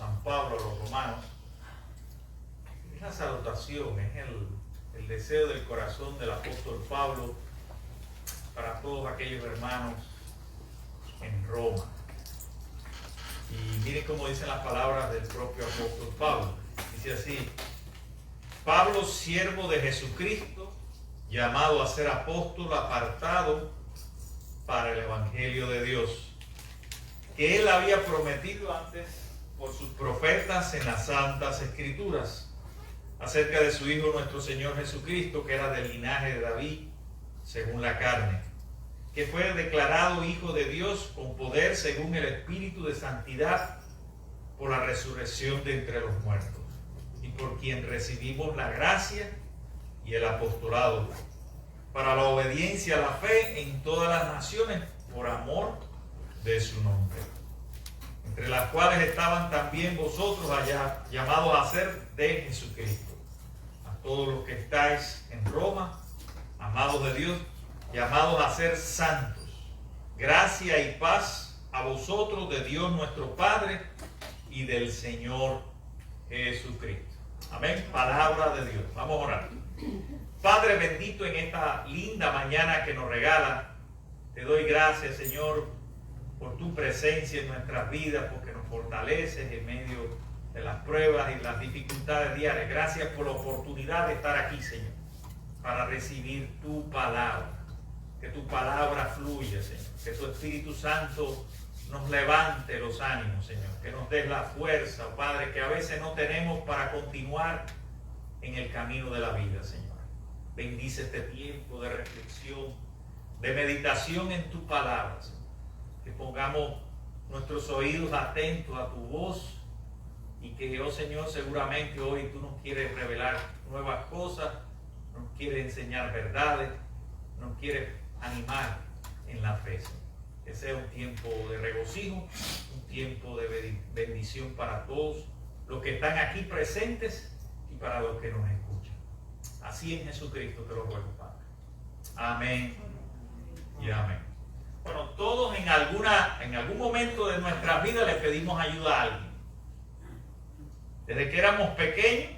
San Pablo a los romanos, es la salutación, es el deseo del corazón del apóstol Pablo para todos aquellos hermanos en Roma. Y miren cómo dicen las palabras del propio apóstol Pablo. Dice así: Pablo, siervo de Jesucristo, llamado a ser apóstol, apartado para el evangelio de Dios, que él había prometido antes por sus profetas en las santas escrituras, acerca de su Hijo nuestro Señor Jesucristo, que era del linaje de David, según la carne, que fue declarado Hijo de Dios con poder según el Espíritu de santidad, por la resurrección de entre los muertos, y por quien recibimos la gracia y el apostolado, para la obediencia a la fe en todas las naciones, por amor de su nombre, entre las cuales estaban también vosotros allá, llamados a ser de Jesucristo. A todos los que estáis en Roma, amados de Dios, llamados a ser santos, gracia y paz a vosotros de Dios nuestro Padre y del Señor Jesucristo. Amén. Palabra de Dios. Vamos a orar. Padre bendito, en esta linda mañana que nos regala, te doy gracias, Señor, por tu presencia en nuestras vidas, porque nos fortaleces en medio de las pruebas y las dificultades diarias. Gracias por la oportunidad de estar aquí, Señor, para recibir tu palabra. Que tu palabra fluya, Señor. Que tu Espíritu Santo nos levante los ánimos, Señor. Que nos des la fuerza, oh Padre, que a veces no tenemos para continuar en el camino de la vida, Señor. Bendice este tiempo de reflexión, de meditación en tu palabra, Señor. Que pongamos nuestros oídos atentos a tu voz y que, oh Señor, seguramente hoy tú nos quieres revelar nuevas cosas, nos quieres enseñar verdades, nos quieres animar en la fe, Señor. Que sea un tiempo de regocijo, un tiempo de bendición para todos los que están aquí presentes y para los que nos escuchan. Así en Jesucristo te lo ruego, Padre. Amén y amén. Bueno, todos en algún momento de nuestras vidas le pedimos ayuda a alguien. Desde que éramos pequeños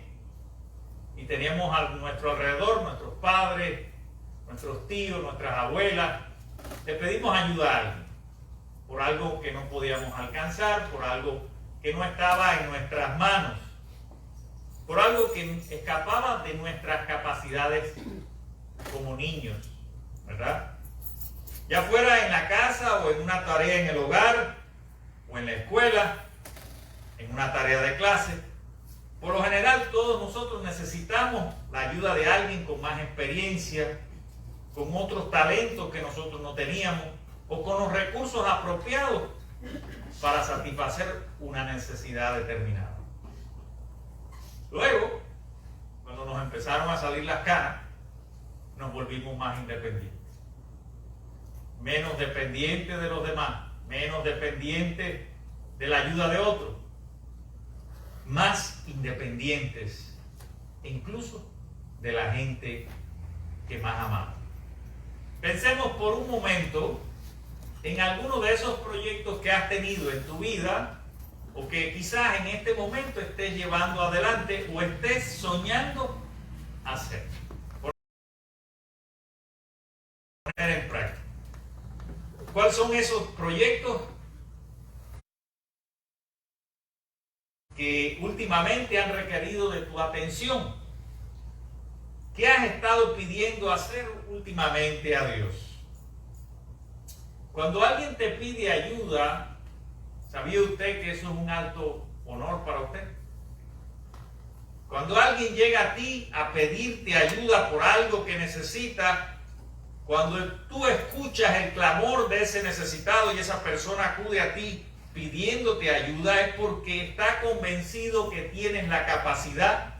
y teníamos a nuestro alrededor, nuestros padres, nuestros tíos, nuestras abuelas, le pedimos ayuda a alguien por algo que no podíamos alcanzar, por algo que no estaba en nuestras manos, por algo que escapaba de nuestras capacidades como niños, ¿verdad? Ya fuera en la casa o en una tarea en el hogar o en la escuela, en una tarea de clase. Por lo general todos nosotros necesitamos la ayuda de alguien con más experiencia, con otros talentos que nosotros no teníamos o con los recursos apropiados para satisfacer una necesidad determinada. Luego, cuando nos empezaron a salir las canas, nos volvimos más independientes. Menos dependientes de los demás, menos dependientes de la ayuda de otros, más independientes incluso de la gente que más amamos. Pensemos por un momento en alguno de esos proyectos que has tenido en tu vida o que quizás en este momento estés llevando adelante o estés soñando hacer. Por poner en práctica. ¿Cuáles son esos proyectos que últimamente han requerido de tu atención? ¿Qué has estado pidiendo hacer últimamente a Dios? Cuando alguien te pide ayuda, ¿sabía usted que eso es un alto honor para usted? Cuando alguien llega a ti a pedirte ayuda por algo que necesita, cuando tú escuchas el clamor de ese necesitado y esa persona acude a ti pidiéndote ayuda, es porque está convencido que tienes la capacidad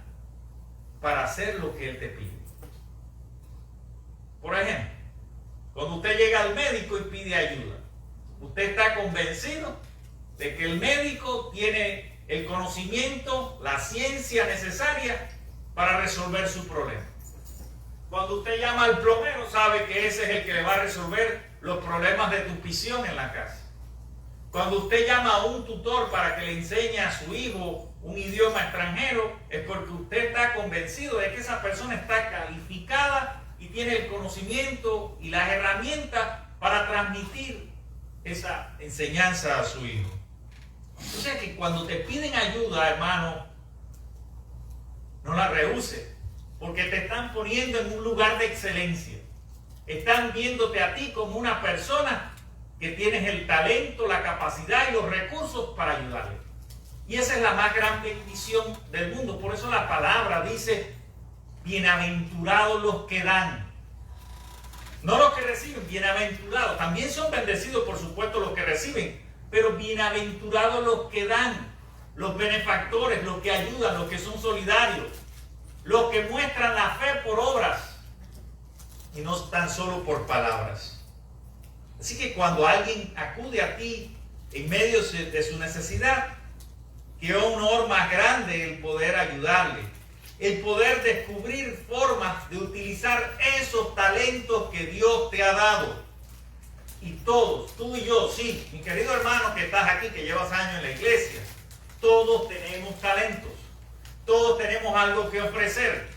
para hacer lo que él te pide. Por ejemplo, cuando usted llega al médico y pide ayuda, usted está convencido de que el médico tiene el conocimiento, la ciencia necesaria para resolver su problema. Cuando usted llama al plomero, sabe que ese es el que le va a resolver los problemas de tu piscina en la casa. Cuando usted llama a un tutor para que le enseñe a su hijo un idioma extranjero, es porque usted está convencido de que esa persona está calificada y tiene el conocimiento y las herramientas para transmitir esa enseñanza a su hijo. O sea que cuando te piden ayuda, hermano, no la rehuses, porque te están poniendo en un lugar de excelencia. Están viéndote a ti como una persona que tienes el talento, la capacidad y los recursos para ayudarle. Y esa es la más gran bendición del mundo. Por eso la palabra dice, bienaventurados los que dan. No los que reciben, bienaventurados. También son bendecidos, por supuesto, los que reciben. Pero bienaventurados los que dan. Los benefactores, los que ayudan, los que son solidarios. Los que muestran la fe por obras. Y no tan solo por palabras. Así que cuando alguien acude a ti en medio de su necesidad, qué honor más grande el poder ayudarle, el poder descubrir formas de utilizar esos talentos que Dios te ha dado. Y todos, tú y yo, sí, mi querido hermano que estás aquí, que llevas años en la iglesia, todos tenemos talentos, todos tenemos algo que ofrecer,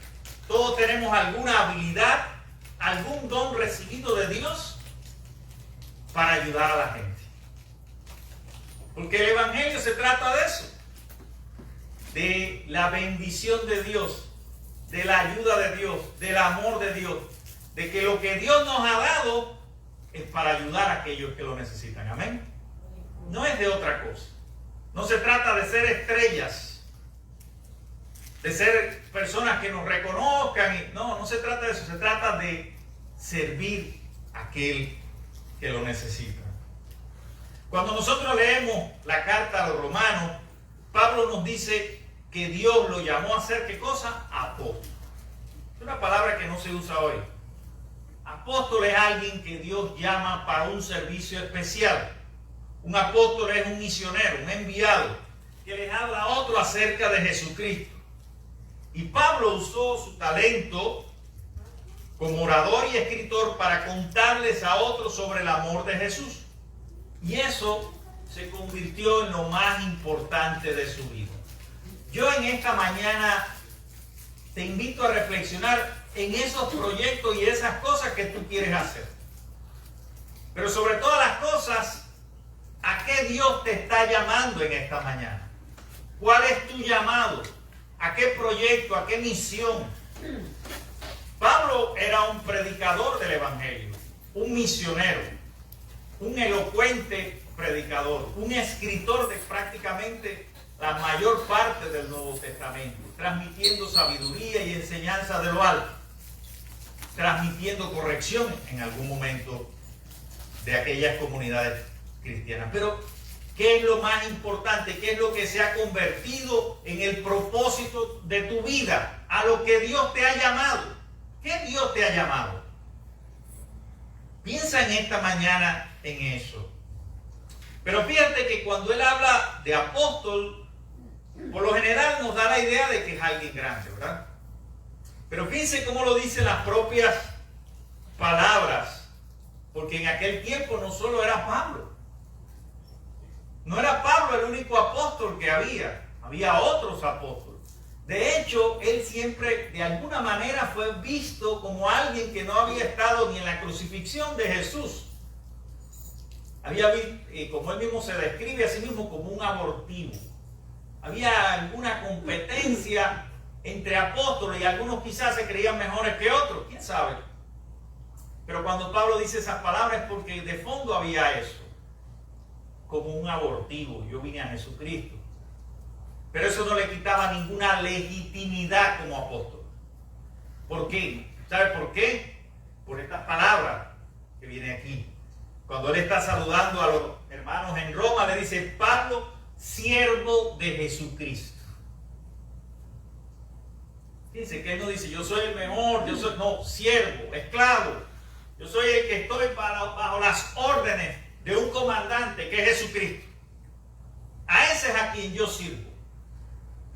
todos tenemos alguna habilidad, algún don recibido de Dios para ayudar a la gente. Porque el evangelio se trata de eso, de la bendición de Dios, de la ayuda de Dios, del amor de Dios, de que lo que Dios nos ha dado es para ayudar a aquellos que lo necesitan. Amén. No es de otra cosa. No se trata de ser estrellas, de ser personas que nos reconozcan. No se trata de eso. Se trata de servir a aquel que lo necesita. Cuando nosotros leemos la carta a los romanos, Pablo nos dice que Dios lo llamó a ser, ¿qué cosa? Apóstol. Es una palabra que no se usa hoy. Apóstol es alguien que Dios llama para un servicio especial. Un apóstol es un misionero, un enviado, que les habla a otro acerca de Jesucristo. Y Pablo usó su talento como orador y escritor para contarles a otros sobre el amor de Jesús. Y eso se convirtió en lo más importante de su vida. Yo en esta mañana te invito a reflexionar en esos proyectos y esas cosas que tú quieres hacer. Pero sobre todas las cosas, ¿a qué Dios te está llamando en esta mañana? ¿Cuál es tu llamado? ¿A qué proyecto? ¿A qué misión? Pablo era un predicador del evangelio, un misionero, un elocuente predicador, un escritor de prácticamente la mayor parte del Nuevo Testamento, transmitiendo sabiduría y enseñanza de lo alto, transmitiendo corrección en algún momento de aquellas comunidades cristianas. Pero, ¿qué es lo más importante? ¿Qué es lo que se ha convertido en el propósito de tu vida? A lo que Dios te ha llamado. ¿Qué Dios te ha llamado? Piensa en esta mañana en eso. Pero fíjate que cuando él habla de apóstol, por lo general nos da la idea de que es alguien grande, ¿verdad? Pero fíjense cómo lo dicen las propias palabras. Porque en aquel tiempo no solo era Pablo. No era Pablo el único apóstol que había. Había otros apóstoles. De hecho, él siempre, de alguna manera, fue visto como alguien que no había estado ni en la crucifixión de Jesús. Había, como él mismo se describe a sí mismo, como un abortivo. Había alguna competencia entre apóstoles y algunos quizás se creían mejores que otros, quién sabe. Pero cuando Pablo dice esas palabras es porque de fondo había eso, como un abortivo. Yo vine a Jesucristo. Pero eso no le quitaba ninguna legitimidad como apóstol. ¿Por qué? ¿Sabe por qué? Por estas palabras que viene aquí. Cuando él está saludando a los hermanos en Roma, le dice, Pablo, siervo de Jesucristo. Fíjense que él no dice, yo soy el mejor, yo soy, no, siervo, esclavo. Yo soy el que estoy bajo las órdenes de un comandante que es Jesucristo. A ese es a quien yo sirvo.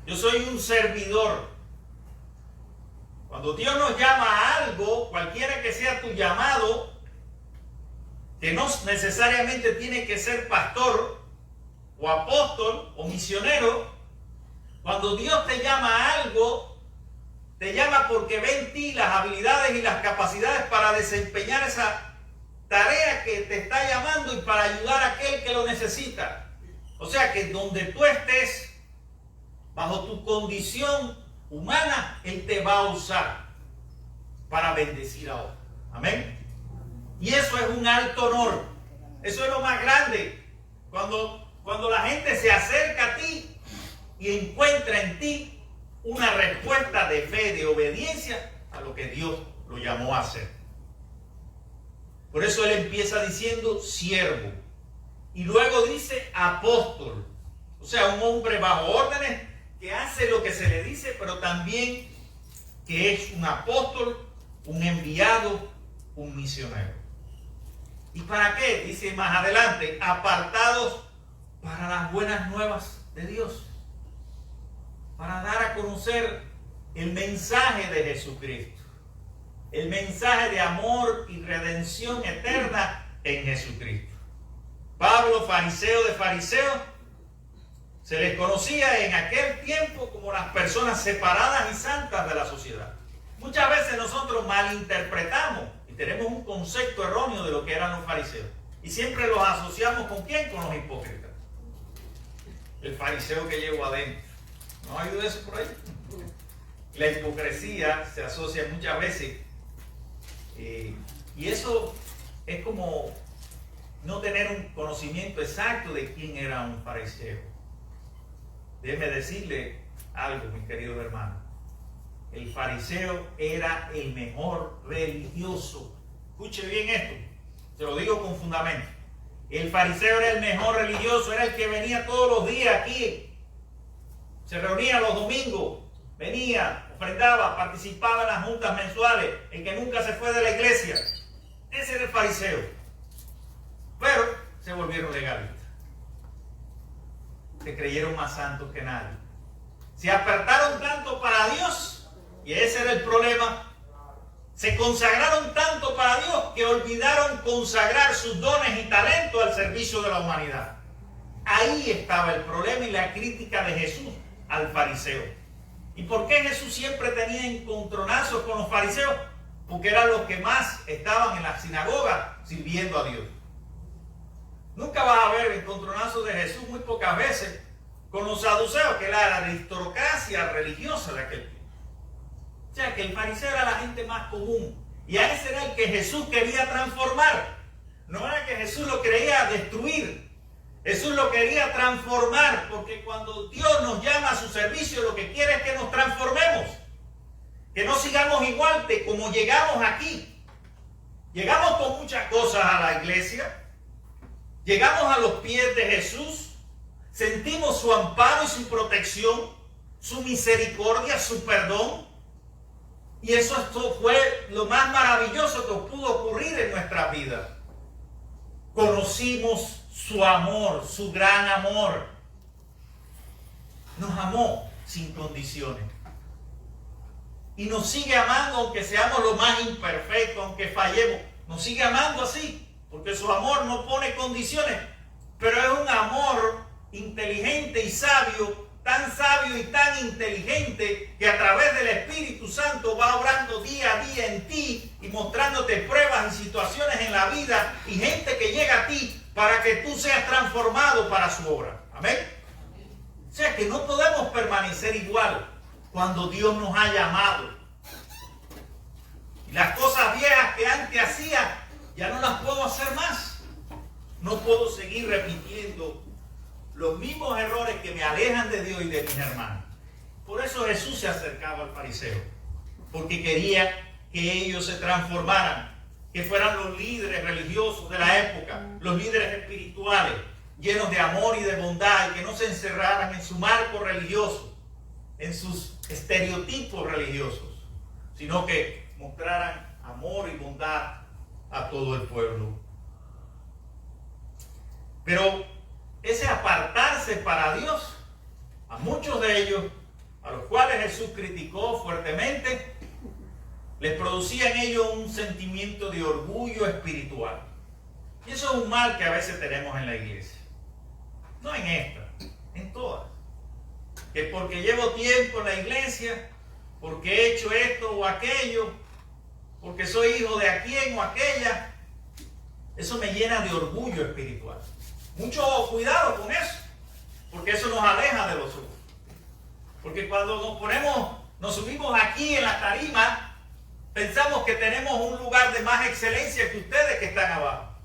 Yo soy un servidor. Cuando Dios nos llama a algo, cualquiera que sea tu llamado, que no necesariamente tiene que ser pastor, o apóstol o misionero, cuando Dios te llama a algo, te llama porque ve en ti las habilidades y las capacidades para desempeñar esa tarea que te está llamando y para ayudar a aquel que lo necesita. O sea que donde tú estés, bajo tu condición humana, Él te va a usar para bendecir a otros. Amén. Y eso es un alto honor. Eso es lo más grande. Cuando la gente se acerca a ti y encuentra en ti una respuesta de fe, de obediencia a lo que Dios lo llamó a hacer. Por eso Él empieza diciendo siervo. Y luego dice apóstol. O sea, un hombre bajo órdenes que hace lo que se le dice, pero también que es un apóstol, un enviado, un misionero. ¿Y para qué? Dice más adelante, apartados para las buenas nuevas de Dios. Para dar a conocer el mensaje de Jesucristo. El mensaje de amor y redención eterna en Jesucristo. Pablo, fariseo de fariseos, se les conocía en aquel tiempo como las personas separadas y santas de la sociedad. Muchas veces nosotros malinterpretamos y tenemos un concepto erróneo de lo que eran los fariseos. Y siempre los asociamos ¿con quién? Con los hipócritas. El fariseo que llevo adentro. ¿No ha oído eso por ahí? La hipocresía se asocia muchas veces. Y eso es como no tener un conocimiento exacto de quién era un fariseo. Déjeme decirle algo, mis queridos hermanos. El fariseo era el mejor religioso. Escuche bien esto, se lo digo con fundamento. El fariseo era el mejor religioso, era el que venía todos los días aquí. Se reunía los domingos, venía, ofrendaba, participaba en las juntas mensuales, el que nunca se fue de la iglesia. Ese era el fariseo. Pero se volvieron legalistas. Se creyeron más santos que nadie. Se apartaron tanto para Dios, y ese era el problema. Se consagraron tanto para Dios que olvidaron consagrar sus dones y talentos al servicio de la humanidad. Ahí estaba el problema y la crítica de Jesús al fariseo. ¿Y por qué Jesús siempre tenía encontronazos con los fariseos? Porque eran los que más estaban en la sinagoga sirviendo a Dios. Nunca vas a ver encontronazos de Jesús, muy pocas veces, con los saduceos, que era la aristocracia religiosa de aquel tiempo. O sea, que el fariseo era la gente más común. Y a ese era el que Jesús quería transformar. No era que Jesús lo quería destruir. Jesús lo quería transformar, porque cuando Dios nos llama a su servicio, lo que quiere es que nos transformemos. Que no sigamos igual de como llegamos aquí. Llegamos con muchas cosas a la iglesia. Llegamos a los pies de Jesús. Sentimos su amparo y su protección, su misericordia, su perdón. Y eso fue lo más maravilloso que pudo ocurrir en nuestra vida. Conocimos su amor, su gran amor. Nos amó sin condiciones. Y nos sigue amando aunque seamos lo más imperfectos, aunque fallemos. Nos sigue amando así, porque su amor no pone condiciones. Pero es un amor inteligente y sabio, tan sabio y tan inteligente, que a través del Espíritu Santo va obrando día a día en ti y mostrándote pruebas y situaciones en la vida y gente que llega a ti para que tú seas transformado para su obra. Amén. O sea que no podemos permanecer igual cuando Dios nos ha llamado. Y las cosas viejas que antes hacía ya no las puedo hacer más. No puedo seguir repitiendo los mismos errores que me alejan de Dios y de mis hermanos. Por eso Jesús se acercaba al fariseo, porque quería que ellos se transformaran, que fueran los líderes religiosos de la época, los líderes espirituales, llenos de amor y de bondad, y que no se encerraran en su marco religioso, en sus estereotipos religiosos, sino que mostraran amor y bondad a todo el pueblo. Pero ese apartarse para Dios, a muchos de ellos, a los cuales Jesús criticó fuertemente, les producía en ellos un sentimiento de orgullo espiritual. Y eso es un mal que a veces tenemos en la iglesia. No en esta, en todas. Que porque llevo tiempo en la iglesia, porque he hecho esto o aquello, porque soy hijo de aquien o aquella, eso me llena de orgullo espiritual. Mucho cuidado con eso, porque eso nos aleja de los otros. Porque cuando nos subimos aquí en la tarima, pensamos que tenemos un lugar de más excelencia que ustedes que están abajo.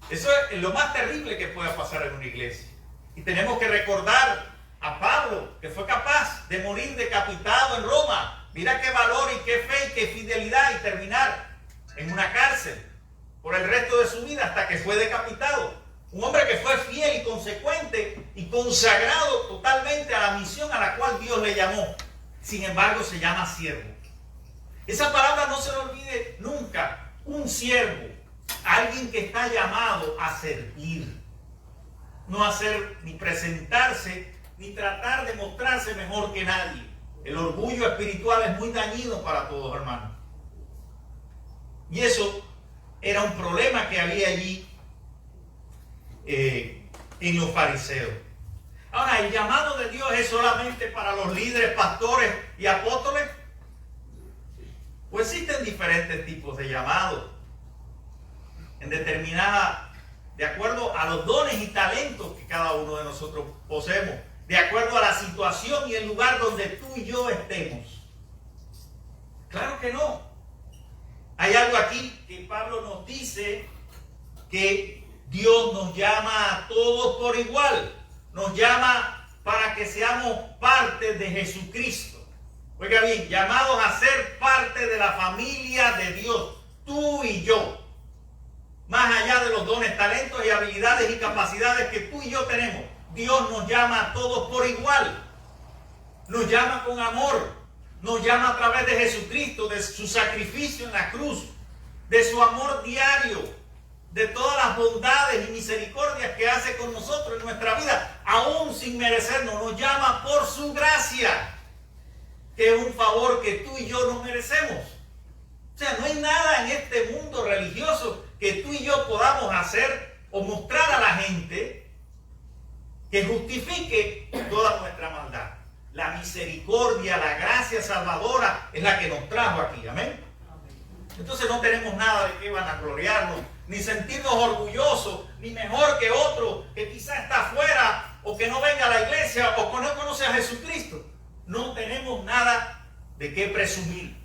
Eso es lo más terrible que pueda pasar en una iglesia. Y tenemos que recordar a Pablo, que fue capaz de morir decapitado en Roma. Mira qué valor y qué fe y qué fidelidad, y terminar en una cárcel por el resto de su vida hasta que fue decapitado. Un hombre que fue fiel y consecuente y consagrado totalmente a la misión a la cual Dios le llamó. Sin embargo, se llama siervo. Esa palabra no se le olvide nunca. Un siervo, alguien que está llamado a servir. No a hacer ni presentarse ni tratar de mostrarse mejor que nadie. El orgullo espiritual es muy dañino para todos, hermanos. Y eso era un problema que había allí en los fariseos. Ahora, ¿el llamado de Dios es solamente para los líderes, pastores y apóstoles? Pues existen diferentes tipos de llamados. De acuerdo a los dones y talentos que cada uno de nosotros poseemos, de acuerdo a la situación y el lugar donde tú y yo estemos. Claro que no. Hay algo aquí que Pablo nos dice, que Dios nos llama a todos por igual. Nos llama para que seamos parte de Jesucristo. Oiga bien, llamados a ser parte de la familia de Dios, tú y yo. Más allá de los dones, talentos y habilidades y capacidades que tú y yo tenemos, Dios nos llama a todos por igual. Nos llama con amor. Nos llama a través de Jesucristo, de su sacrificio en la cruz, de su amor diario, de todas las bondades y misericordias que hace con nosotros en nuestra vida, aún sin merecernos. Nos llama por su gracia, que es un favor que tú y yo no merecemos. O sea, no hay nada en este mundo religioso que tú y yo podamos hacer o mostrar a la gente que justifique toda nuestra maldad. La misericordia, la gracia salvadora es la que nos trajo aquí. Amén. Entonces no tenemos nada de qué vanagloriarnos, ni sentirnos orgullosos, ni mejor que otro que quizás está afuera, o que no venga a la iglesia, o que no conoce a Jesucristo. No tenemos nada de qué presumir,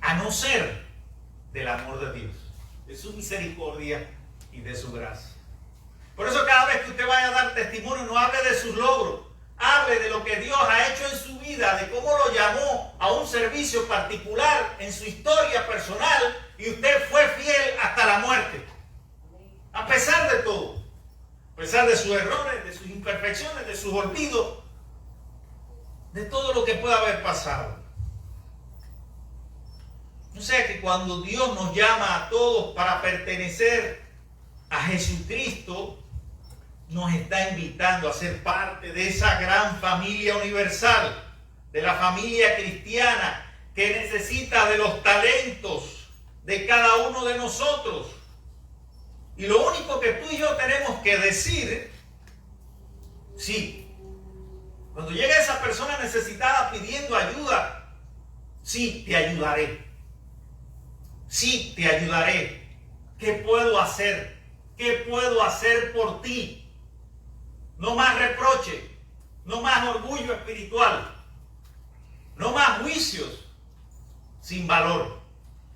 a no ser del amor de Dios, de su misericordia y de su gracia. Por eso cada vez que usted vaya a dar testimonio, no hable de sus logros, hable de lo que Dios ha hecho en su vida, de cómo lo llamó a un servicio particular en su historia personal, y usted fue fiel hasta la muerte. A pesar de todo, a pesar de sus errores, de sus imperfecciones, de sus olvidos, de todo lo que pueda haber pasado. O sea que cuando Dios nos llama a todos para pertenecer a Jesucristo, nos está invitando a ser parte de esa gran familia universal, de la familia cristiana que necesita de los talentos de cada uno de nosotros. Y lo único que tú y yo tenemos que decir, sí, cuando llegue esa persona necesitada pidiendo ayuda, sí, te ayudaré. Sí, te ayudaré. ¿Qué puedo hacer? ¿Qué puedo hacer por ti? No más reproche, no más orgullo espiritual, no más juicios sin valor.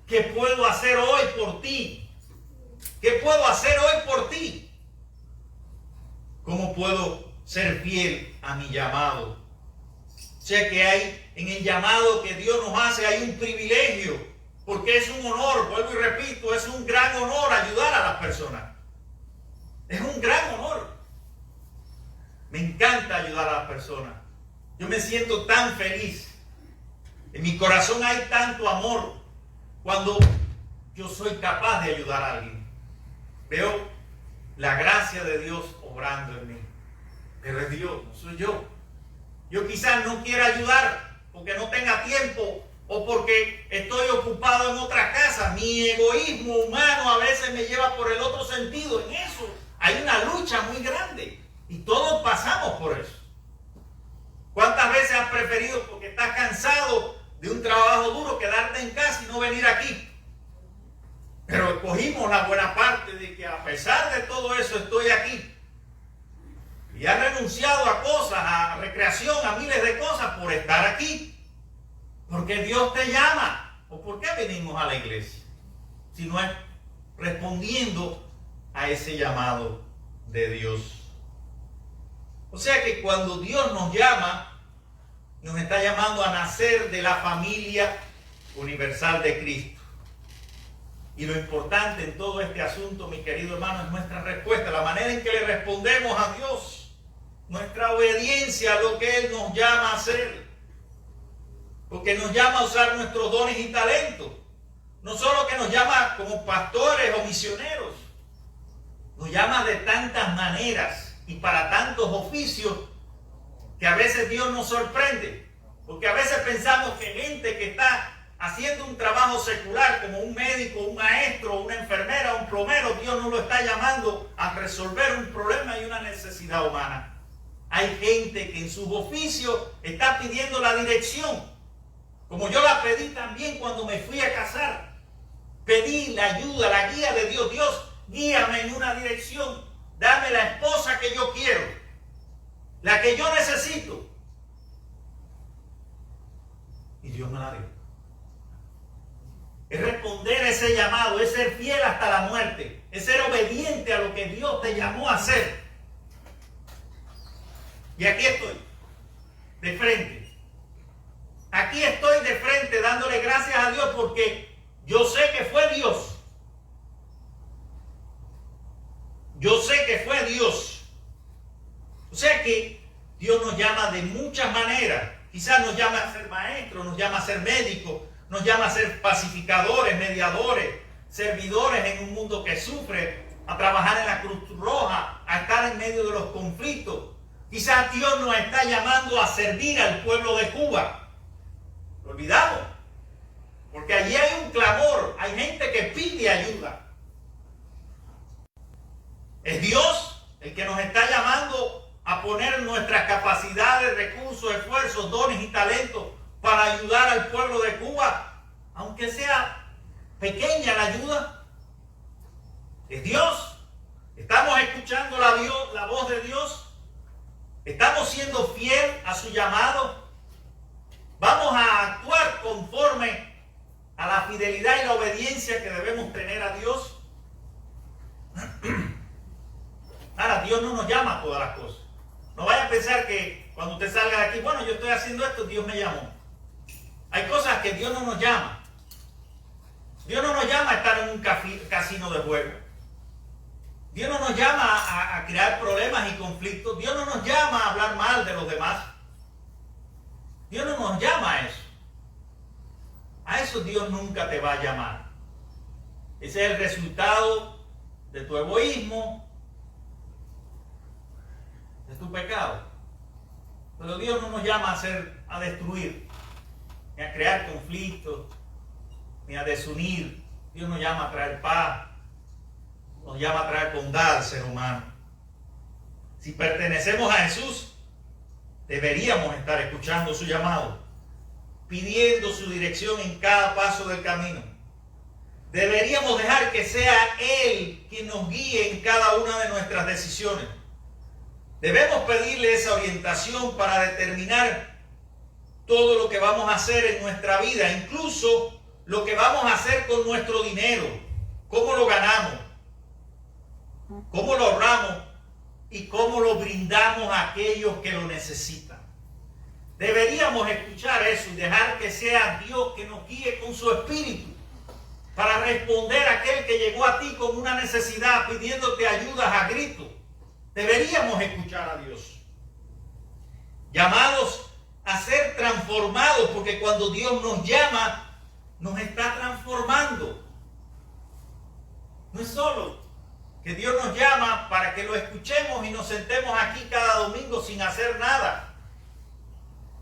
¿Qué puedo hacer hoy por ti? ¿Qué puedo hacer hoy por ti? ¿Cómo puedo ser fiel a mi llamado? O sea que hay en el llamado que Dios nos hace, hay un privilegio, porque es un honor, vuelvo y repito, es un gran honor ayudar a las personas. Es un gran honor. Me encanta ayudar a las personas. Yo me siento tan feliz. En mi corazón hay tanto amor cuando yo soy capaz de ayudar a alguien. Veo la gracia de Dios obrando en mí. Pero es Dios, no soy yo. Yo quizás no quiera ayudar porque no tenga tiempo o porque estoy ocupado en otra casa. Mi egoísmo humano a veces me lleva por el otro sentido. En eso hay una lucha muy grande y todos pasamos por eso. ¿Cuántas veces has preferido, porque estás cansado de un trabajo duro, quedarte en casa y no venir aquí? Pero escogimos la buena parte de que a pesar de todo eso estoy aquí. Y has renunciado a cosas, a recreación, a miles de cosas por estar aquí. Porque Dios te llama. ¿O por qué venimos a la iglesia? Si no es respondiendo a ese llamado de Dios. O sea que cuando Dios nos llama, nos está llamando a nacer de la familia universal de Cristo. Y lo importante en todo este asunto, mi querido hermano, es nuestra respuesta, la manera en que le respondemos a Dios, nuestra obediencia a lo que Él nos llama a hacer. Porque nos llama a usar nuestros dones y talentos. No solo que nos llama como pastores o misioneros, nos llama de tantas maneras y para tantos oficios que a veces Dios nos sorprende. Porque a veces pensamos que gente que está haciendo un trabajo secular como un médico, un maestro, una enfermera, un plomero, Dios no lo está llamando a resolver un problema y una necesidad humana. Hay gente que en sus oficios está pidiendo la dirección, como yo la pedí también cuando me fui a casar. Pedí la ayuda, la guía de Dios. Dios, guíame en una dirección, dame la esposa que yo quiero, la que yo necesito. Y Dios me la dio. Es responder a ese llamado, es ser fiel hasta la muerte, es ser obediente a lo que Dios te llamó a hacer. Y aquí estoy, de frente. Aquí estoy de frente dándole gracias a Dios porque yo sé que fue Dios. Yo sé que fue Dios. O sea que Dios nos llama de muchas maneras. Quizás nos llama a ser maestros, nos llama a ser médicos, nos llama a ser pacificadores, mediadores, servidores en un mundo que sufre, a trabajar en la Cruz Roja, a estar en medio de los conflictos. Quizás Dios nos está llamando a servir al pueblo de Cuba. Lo olvidamos. Porque allí hay un clamor, hay gente que pide ayuda. Es Dios el que nos está llamando a poner nuestras capacidades, recursos, esfuerzos, dones y talentos para ayudar al pueblo de Cuba, aunque sea pequeña la ayuda. Es Dios. Estamos escuchando la voz de Dios. Estamos siendo fiel a su llamado. Vamos a actuar conforme a la fidelidad y la obediencia que debemos tener a Dios. Ahora, Dios no nos llama a todas las cosas. No vaya a pensar que cuando usted salga de aquí, bueno, yo estoy haciendo esto, Dios me llamó. Hay cosas que Dios no nos llama. Dios no nos llama a estar en un casino de juego. Dios no nos llama a crear problemas y conflictos. Dios no nos llama a hablar mal de los demás. Dios no nos llama a eso. A eso Dios nunca te va a llamar. Ese es el resultado de tu egoísmo, de tu pecado. Pero Dios no nos llama a destruir, ni a crear conflictos, ni a desunir. Dios nos llama a traer paz, nos llama a traer bondad al ser humano. Si pertenecemos a Jesús, deberíamos estar escuchando su llamado, pidiendo su dirección en cada paso del camino. Deberíamos dejar que sea Él quien nos guíe en cada una de nuestras decisiones. Debemos pedirle esa orientación para determinar todo lo que vamos a hacer en nuestra vida, incluso lo que vamos a hacer con nuestro dinero, cómo lo ganamos, cómo lo ahorramos y cómo lo brindamos a aquellos que lo necesitan. Deberíamos escuchar eso y dejar que sea Dios que nos guíe con su espíritu para responder a aquel que llegó a ti con una necesidad pidiéndote ayudas a gritos. Deberíamos escuchar a Dios. Llamados a ser transformados, porque cuando Dios nos llama, nos está transformando. No es solo que Dios nos llama para que lo escuchemos y nos sentemos aquí cada domingo sin hacer nada.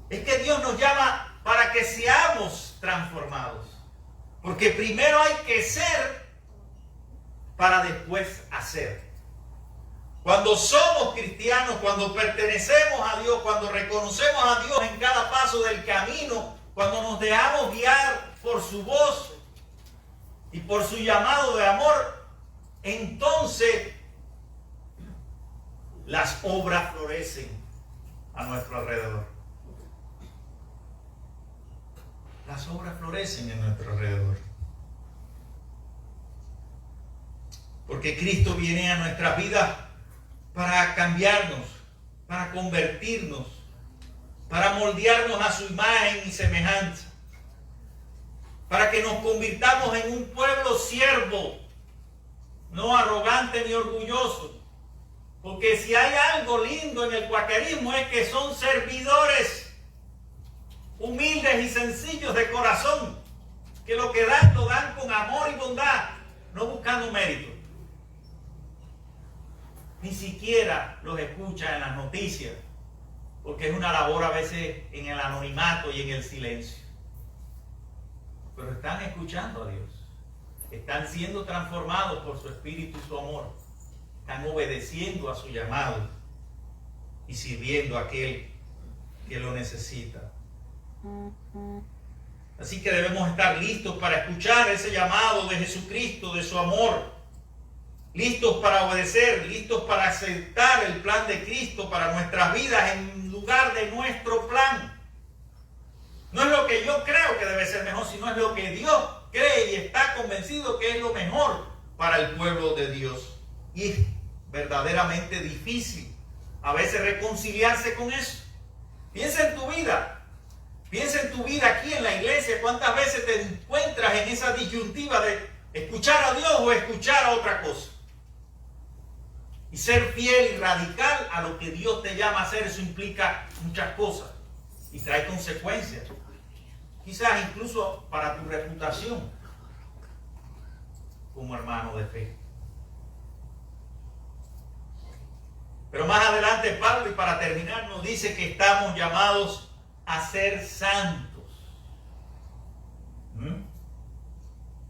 Es que Dios nos llama para que seamos transformados. Porque primero hay que ser para después hacer. Cuando somos cristianos, cuando pertenecemos a Dios, cuando reconocemos a Dios en cada paso del camino, cuando nos dejamos guiar por su voz y por su llamado de amor, entonces las obras florecen a nuestro alrededor. Las obras florecen en nuestro alrededor. Porque Cristo viene a nuestras vidas para cambiarnos, para convertirnos, para moldearnos a su imagen y semejanza, para que nos convirtamos en un pueblo siervo, no arrogante ni orgulloso. Porque si hay algo lindo en el cuaquerismo es que son servidores humildes y sencillos de corazón, que lo que dan lo dan con amor y bondad, no buscando mérito. Ni siquiera los escucha en las noticias, porque es una labor a veces en el anonimato y en el silencio. Pero están escuchando a Dios, están siendo transformados por su espíritu y su amor, están obedeciendo a su llamado y sirviendo a aquel que lo necesita. Así que debemos estar listos para escuchar ese llamado de Jesucristo, de su amor. Listos para obedecer, listos para aceptar el plan de Cristo para nuestras vidas en lugar de nuestro plan. No es lo que yo creo que debe ser mejor, sino es lo que Dios cree y está convencido que es lo mejor para el pueblo de Dios. Y es verdaderamente difícil a veces reconciliarse con eso. Piensa en tu vida. Piensa en tu vida aquí en la iglesia. ¿Cuántas veces te encuentras en esa disyuntiva de escuchar a Dios o escuchar a otra cosa? Y ser fiel y radical a lo que Dios te llama a hacer, eso implica muchas cosas y trae consecuencias. Quizás incluso para tu reputación como hermano de fe. Pero más adelante Pablo, y para terminar, nos dice que estamos llamados a ser santos.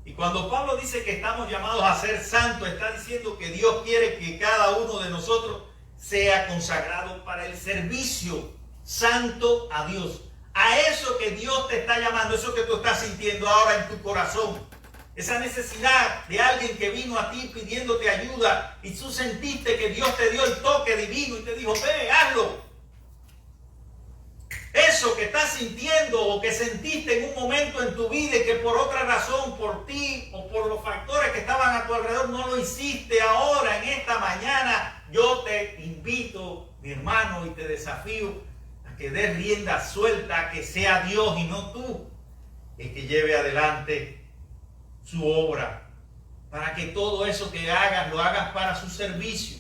Y cuando Pablo dice que estamos llamados a ser santos, está diciendo que Dios quiere que cada uno de nosotros sea consagrado para el servicio santo a Dios. A eso que Dios te está llamando, eso que tú estás sintiendo ahora en tu corazón. Esa necesidad de alguien que vino a ti pidiéndote ayuda y tú sentiste que Dios te dio el toque divino y te dijo, ve, hazlo. Eso que estás sintiendo o que sentiste en un momento en tu vida y que por otra razón, por ti o por los factores que estaban a tu alrededor, no lo hiciste ahora, en esta mañana, yo te invito, mi hermano, y te desafío a que des rienda suelta, a que sea Dios y no tú el que lleve adelante su obra, para que todo eso que hagas, lo hagas para su servicio,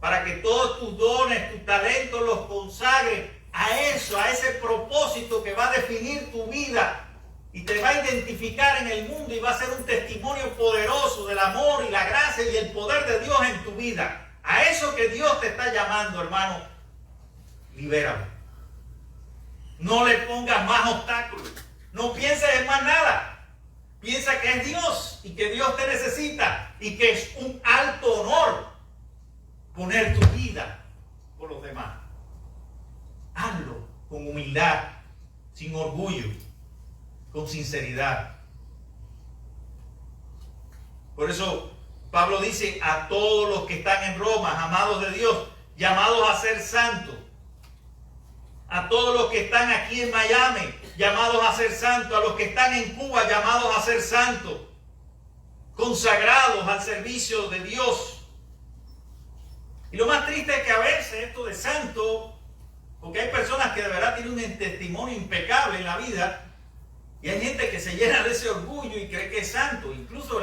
para que todos tus dones, tus talentos los consagres a eso, a ese propósito que va a definir tu vida y te va a identificar en el mundo y va a ser un testimonio poderoso del amor y la gracia y el poder de Dios en tu vida. A eso que Dios te está llamando, hermano, libéralo. No le pongas más obstáculos. No pienses en más nada. Piensa que es Dios y que Dios te necesita y que es un alto honor poner tu vida por los demás. Hazlo con humildad, sin orgullo, con sinceridad. Por eso Pablo dice a todos los que están en Roma, amados de Dios, llamados a ser santos. A todos los que están aquí en Miami, llamados a ser santos. A los que están en Cuba, llamados a ser santos. Consagrados al servicio de Dios. Y lo más triste es que a veces esto de santo, porque hay personas que de verdad tienen un testimonio impecable en la vida, y hay gente que se llena de ese orgullo y cree que es santo. Incluso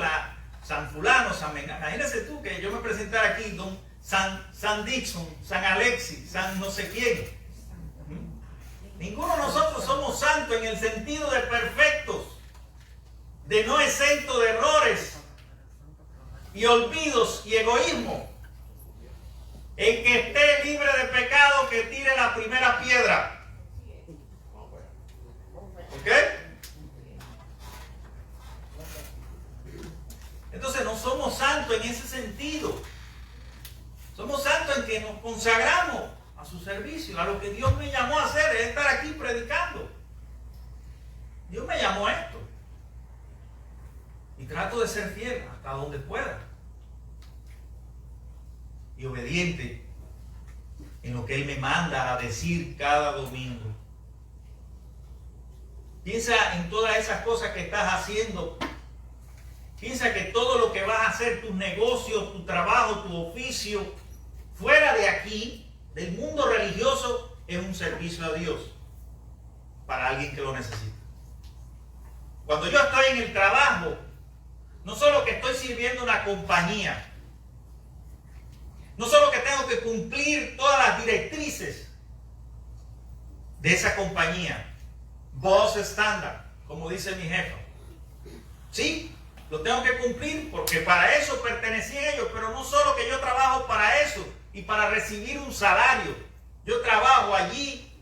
San fulano, imagínese tú que yo me presentara aquí, don San Dixon, San Alexis, San no sé quién. Ninguno de nosotros somos santos en el sentido de perfectos, de no exento de errores y olvidos y egoísmo. El que esté libre de pecado, que tire la primera piedra. ¿Ok? Entonces no somos santos en ese sentido. Somos santos servicio, a lo que Dios me llamó a hacer, es estar aquí predicando. Dios me llamó a esto. Y trato de ser fiel hasta donde pueda. Y obediente en lo que Él me manda a decir cada domingo. Piensa en todas esas cosas que estás haciendo. Piensa que todo lo que vas a hacer, tus negocios, tu trabajo, tu oficio, fuera de aquí, del mundo religioso, es un servicio a Dios para alguien que lo necesita. Cuando yo estoy en el trabajo, no solo que estoy sirviendo una compañía, no solo que tengo que cumplir todas las directrices de esa compañía, boss estándar, como dice mi jefa. Sí, lo tengo que cumplir porque para eso pertenecí a ellos, pero no solo que yo trabajo para eso y para recibir un salario. Yo trabajo allí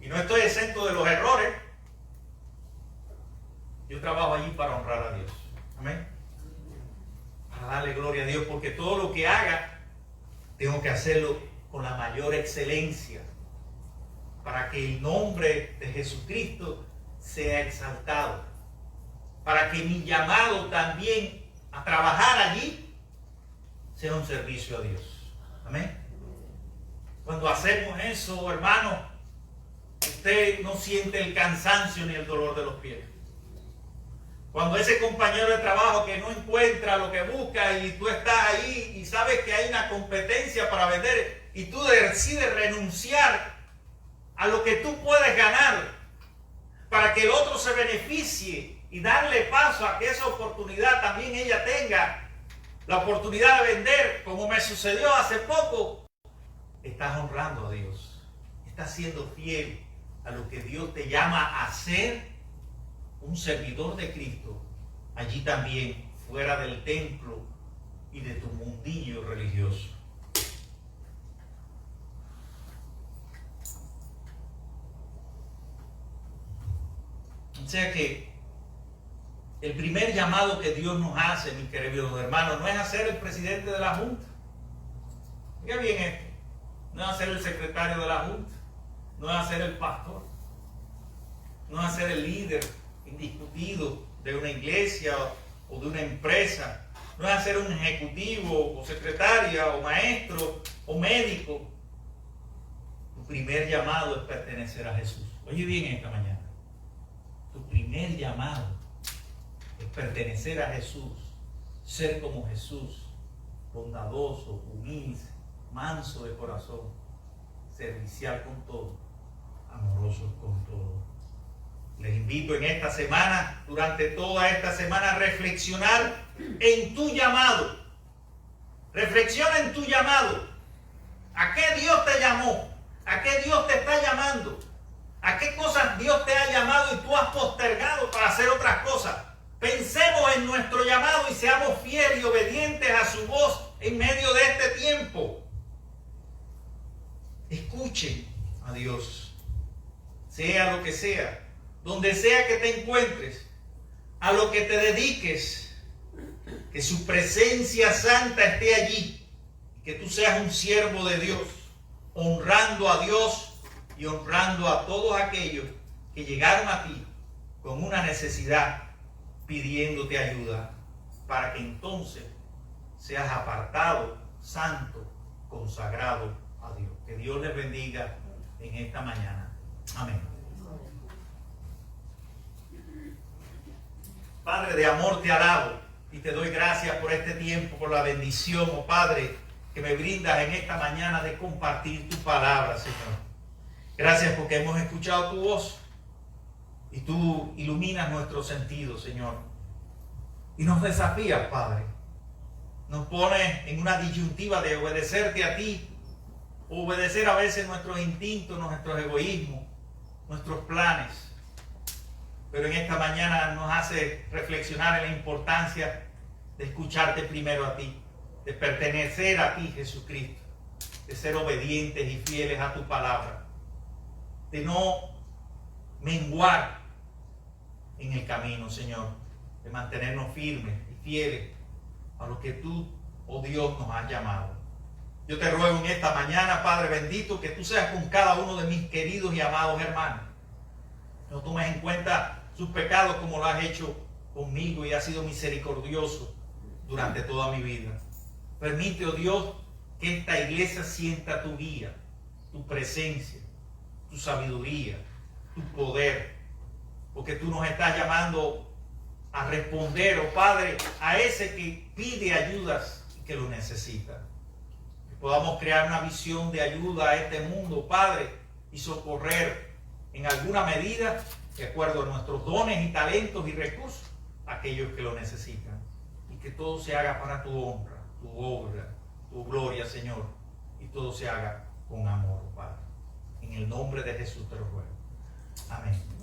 y no estoy exento de los errores. Yo trabajo allí para honrar a Dios. Amén. Para darle gloria a Dios, porque todo lo que haga tengo que hacerlo con la mayor excelencia para que el nombre de Jesucristo sea exaltado, para que mi llamado también a trabajar allí sea un servicio a Dios. Amén. Cuando hacemos eso, hermano, usted no siente el cansancio ni el dolor de los pies. Cuando ese compañero de trabajo que no encuentra lo que busca y tú estás ahí y sabes que hay una competencia para vender y tú decides renunciar a lo que tú puedes ganar para que el otro se beneficie y darle paso a que esa oportunidad también ella tenga la oportunidad de vender, como me sucedió hace poco, estás honrando a Dios, estás siendo fiel a lo que Dios te llama a ser, un servidor de Cristo, allí también, fuera del templo y de tu mundillo religioso. O sea que el primer llamado que Dios nos hace, mis queridos hermanos, no es hacer el presidente de la Junta. Oiga bien esto. No es hacer el secretario de la Junta. No es hacer el pastor. No es hacer el líder indiscutido de una iglesia o de una empresa. No es hacer un ejecutivo o secretaria o maestro o médico. Tu primer llamado es pertenecer a Jesús. Oye bien esta mañana. Tu primer llamado es pertenecer a Jesús, ser como Jesús, bondadoso, humilde, manso de corazón, servicial con todo, amoroso con todo. Les invito en esta semana, durante toda esta semana, a reflexionar en tu llamado. Reflexiona en tu llamado. ¿A qué Dios te llamó? ¿A qué Dios te está llamando? ¿A qué cosas Dios te ha llamado y tú has postergado para hacer otras cosas? Pensemos en nuestro llamado y seamos fieles y obedientes a su voz en medio de este tiempo. Escuchen a Dios, sea lo que sea, donde sea que te encuentres, a lo que te dediques, que su presencia santa esté allí, que tú seas un siervo de Dios, honrando a Dios y honrando a todos aquellos que llegaron a ti con una necesidad, pidiéndote ayuda, para que entonces seas apartado, santo, consagrado a Dios. Que Dios les bendiga en esta mañana. Amén. Padre de amor, te alabo y te doy gracias por este tiempo, por la bendición, oh Padre, que me brindas en esta mañana de compartir tu palabra, Señor. Gracias porque hemos escuchado tu voz y tú iluminas nuestros sentidos, Señor. Y nos desafías, Padre. Nos pones en una disyuntiva de obedecerte a ti, o obedecer a veces nuestros instintos, nuestros egoísmos, nuestros planes. Pero en esta mañana nos hace reflexionar en la importancia de escucharte primero a ti, de pertenecer a ti, Jesucristo, de ser obedientes y fieles a tu palabra, de no menguar en el camino, Señor, de mantenernos firmes y fieles a lo que tú, oh Dios, nos has llamado. Yo te ruego en esta mañana, Padre bendito, que tú seas con cada uno de mis queridos y amados hermanos. No tomes en cuenta sus pecados como lo has hecho conmigo y has sido misericordioso durante toda mi vida. Permite, oh Dios, que esta iglesia sienta tu guía, tu presencia, tu sabiduría, tu poder, porque tú nos estás llamando a responder, oh Padre, a ese que pide ayudas y que lo necesita. Que podamos crear una visión de ayuda a este mundo, Padre, y socorrer en alguna medida, de acuerdo a nuestros dones y talentos y recursos, a aquellos que lo necesitan. Y que todo se haga para tu honra, tu obra, tu gloria, Señor, y todo se haga con amor, Padre. En el nombre de Jesús te lo ruego. Amén.